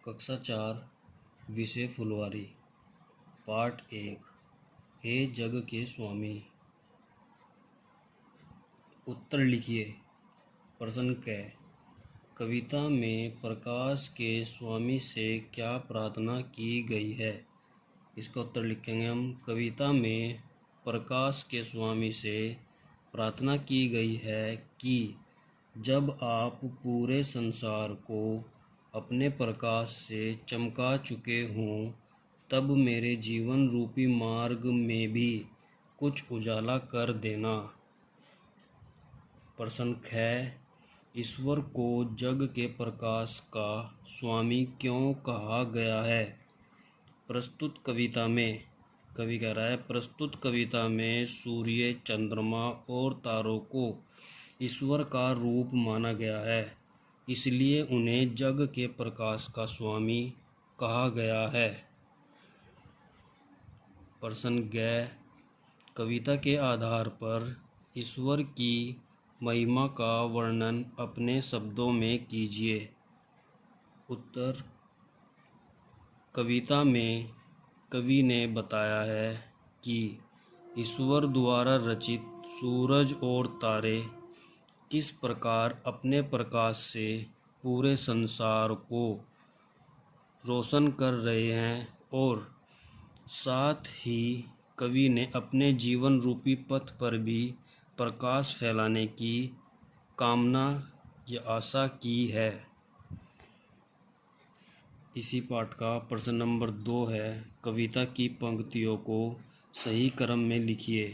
कक्षा 4 विषय फुलवारी पाठ 1। हे जग के स्वामी। उत्तर लिखिए। प्रश्न क। कविता में प्रकाश के स्वामी से क्या प्रार्थना की गई है? इसका उत्तर लिखेंगे हम। कविता में प्रकाश के स्वामी से प्रार्थना की गई है कि जब आप पूरे संसार को अपने प्रकाश से चमका चुके हों, तब मेरे जीवन रूपी मार्ग में भी कुछ उजाला कर देना। प्रश्न ख। ईश्वर को जग के प्रकाश का स्वामी क्यों कहा गया है? प्रस्तुत कविता में कवि कह रहा है, प्रस्तुत कविता में सूर्य, चंद्रमा और तारों को ईश्वर का रूप माना गया है, इसलिए उन्हें जग के प्रकाश का स्वामी कहा गया है। प्रश्न ग। कविता के आधार पर ईश्वर की महिमा का वर्णन अपने शब्दों में कीजिए। उत्तर। कविता में कवि ने बताया है कि ईश्वर द्वारा रचित सूरज और तारे किस प्रकार अपने प्रकाश से पूरे संसार को रोशन कर रहे हैं, और साथ ही कवि ने अपने जीवन रूपी पथ पर भी प्रकाश फैलाने की कामना या आशा की है। इसी पाठ का प्रश्न नंबर 2 है। कविता की पंक्तियों को सही क्रम में लिखिए।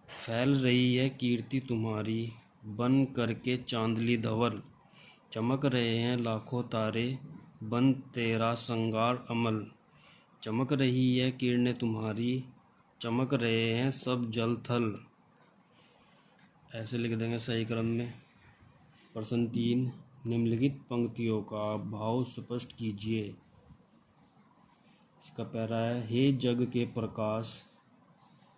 फैल रही है कीर्ति तुम्हारी, बन करके चांदली धवल, चमक रहे हैं लाखों तारे, बन तेरा श्रृंगार अमल, चमक रही है किरणें तुम्हारी, चमक रहे हैं सब जल थल। ऐसे लिख देंगे सही क्रम में। प्रश्न 3। निम्नलिखित पंक्तियों का भाव स्पष्ट कीजिए। इसका पहला है, हे जग के प्रकाश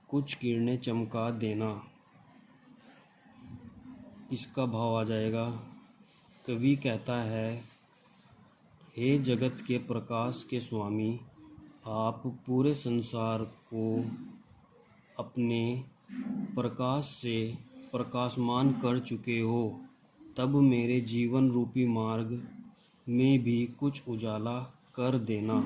कुछ किरणें चमका देना। इसका भाव आ जाएगा, कवि कहता है, हे जगत के प्रकाश के स्वामी, आप पूरे संसार को अपने प्रकाश से प्रकाशमान कर चुके हो, तब मेरे जीवन रूपी मार्ग में भी कुछ उजाला कर देना।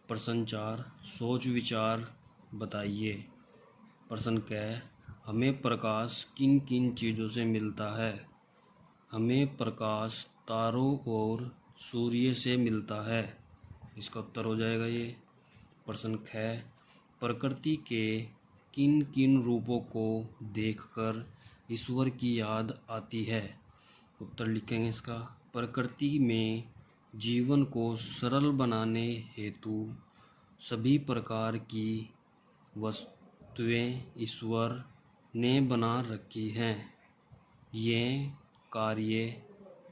प्रश्न 4। सोच विचार बताइए। प्रश्न क। हमें प्रकाश किन किन चीज़ों से मिलता है? हमें प्रकाश तारों और सूर्य से मिलता है। इसका उत्तर हो जाएगा ये। प्रश्न ख। प्रकृति के किन किन रूपों को देखकर ईश्वर की याद आती है? उत्तर लिखेंगे इसका। प्रकृति में जीवन को सरल बनाने हेतु सभी प्रकार की वस्तुएं ईश्वर ने बना रखी हैं। ये कार्य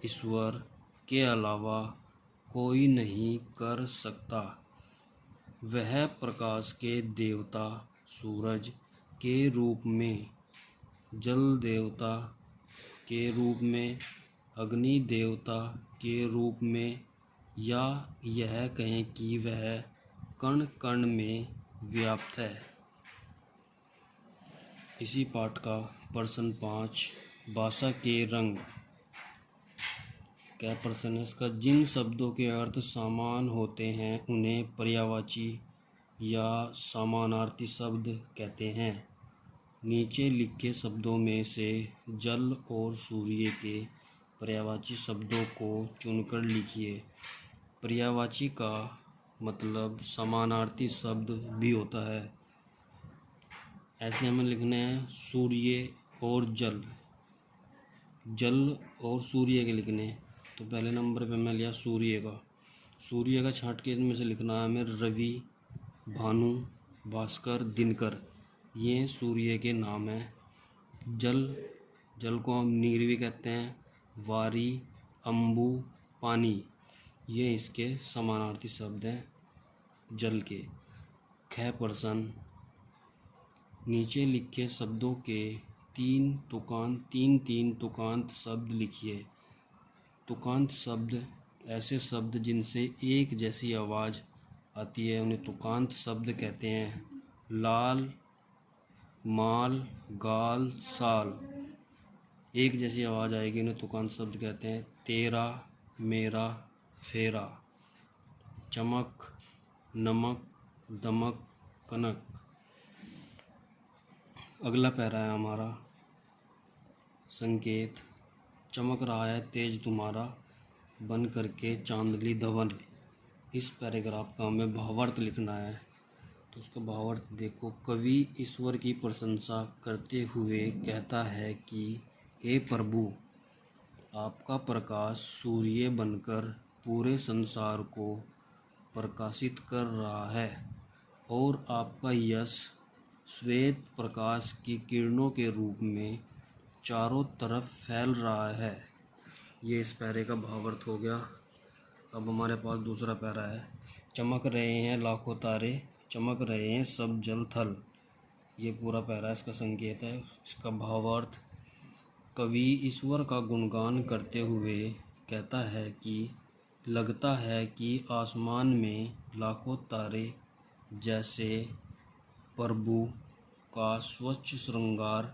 ईश्वर के अलावा कोई नहीं कर सकता। वह प्रकाश के देवता सूरज के रूप में, जल देवता के रूप में, अग्नि देवता के रूप में, या यह कहें कि वह कण कण में व्याप्त है। इसी पाठ का प्रश्न 5। भाषा के रंग। क्या प्रश्न है इसका? जिन शब्दों के अर्थ समान होते हैं उन्हें पर्यायवाची या समानार्थी शब्द कहते हैं। नीचे लिखे शब्दों में से जल और सूर्य के पर्यायवाची शब्दों को चुनकर लिखिए। पर्यायवाची का मतलब समानार्थी शब्द भी होता है। ऐसे हमें लिखने हैं, सूर्य और जल, जल और सूर्य के लिखने। तो पहले नंबर पे मैं लिया सूर्य का। सूर्य का छांट के इसमें से लिखना है हमें रवि, भानु, भास्कर, दिनकर। ये सूर्य के नाम हैं। जल, जल को हम नीर भी कहते हैं। वारी, अम्बु, पानी, ये इसके समानार्थी शब्द हैं जल के। ख प्रश्न। नीचे लिखे शब्दों के तीन तीन तुकांत शब्द लिखिए। तुकांत शब्द ऐसे शब्द जिनसे एक जैसी आवाज़ आती है उन्हें तुकांत शब्द कहते हैं। लाल, माल, गाल, साल, एक जैसी आवाज़ आएगी उन्हें तुकांत शब्द कहते हैं। तेरा, मेरा, फेरा। चमक, नमक, दमक, कनक। अगला पैरा है हमारा संकेत। चमक रहा है तेज तुम्हारा, बन करके चांदनी धवन। इस पैराग्राफ का हमें भावार्थ लिखना है, तो उसका भावार्थ देखो। कवि ईश्वर की प्रशंसा करते हुए कहता है कि हे प्रभु, आपका प्रकाश सूर्य बनकर पूरे संसार को प्रकाशित कर रहा है और आपका यश श्वेत प्रकाश की किरणों के रूप में चारों तरफ फैल रहा है। ये इस पैरे का भावार्थ हो गया। अब हमारे पास दूसरा पैरा है। चमक रहे हैं लाखों तारे, चमक रहे हैं सब जल थल। ये पूरा पैरा इसका संकेत है। इसका भावार्थ, कवि ईश्वर का गुणगान करते हुए कहता है कि लगता है कि आसमान में लाखों तारे जैसे प्रभु का स्वच्छ श्रृंगार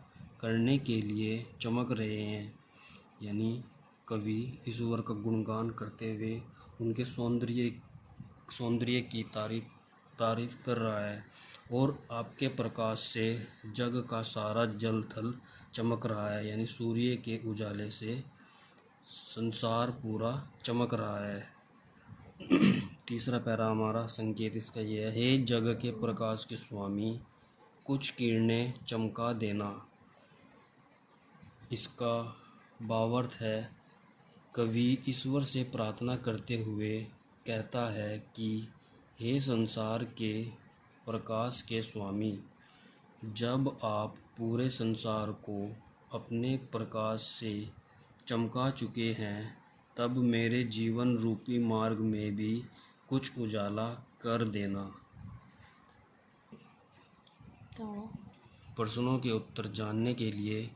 करने के लिए चमक रहे हैं। यानी कवि ईश्वर का गुणगान करते हुए उनके सौंदर्य की तारीफ कर रहा है और आपके प्रकाश से जग का सारा जल थल चमक रहा है। यानी सूर्य के उजाले से संसार पूरा चमक रहा है। तीसरा पैरा हमारा संकेत इसका ये है, हे जग के प्रकाश के स्वामी, कुछ किरणें चमका देना। इसका भावार्थ है, कवि ईश्वर से प्रार्थना करते हुए कहता है कि हे संसार के प्रकाश के स्वामी, जब आप पूरे संसार को अपने प्रकाश से चमका चुके हैं तब मेरे जीवन रूपी मार्ग में भी कुछ उजाला कर देना। तो प्रश्नों के उत्तर जानने के लिए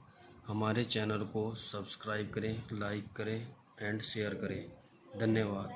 हमारे चैनल को सब्सक्राइब करें, लाइक करें एंड शेयर करें। धन्यवाद।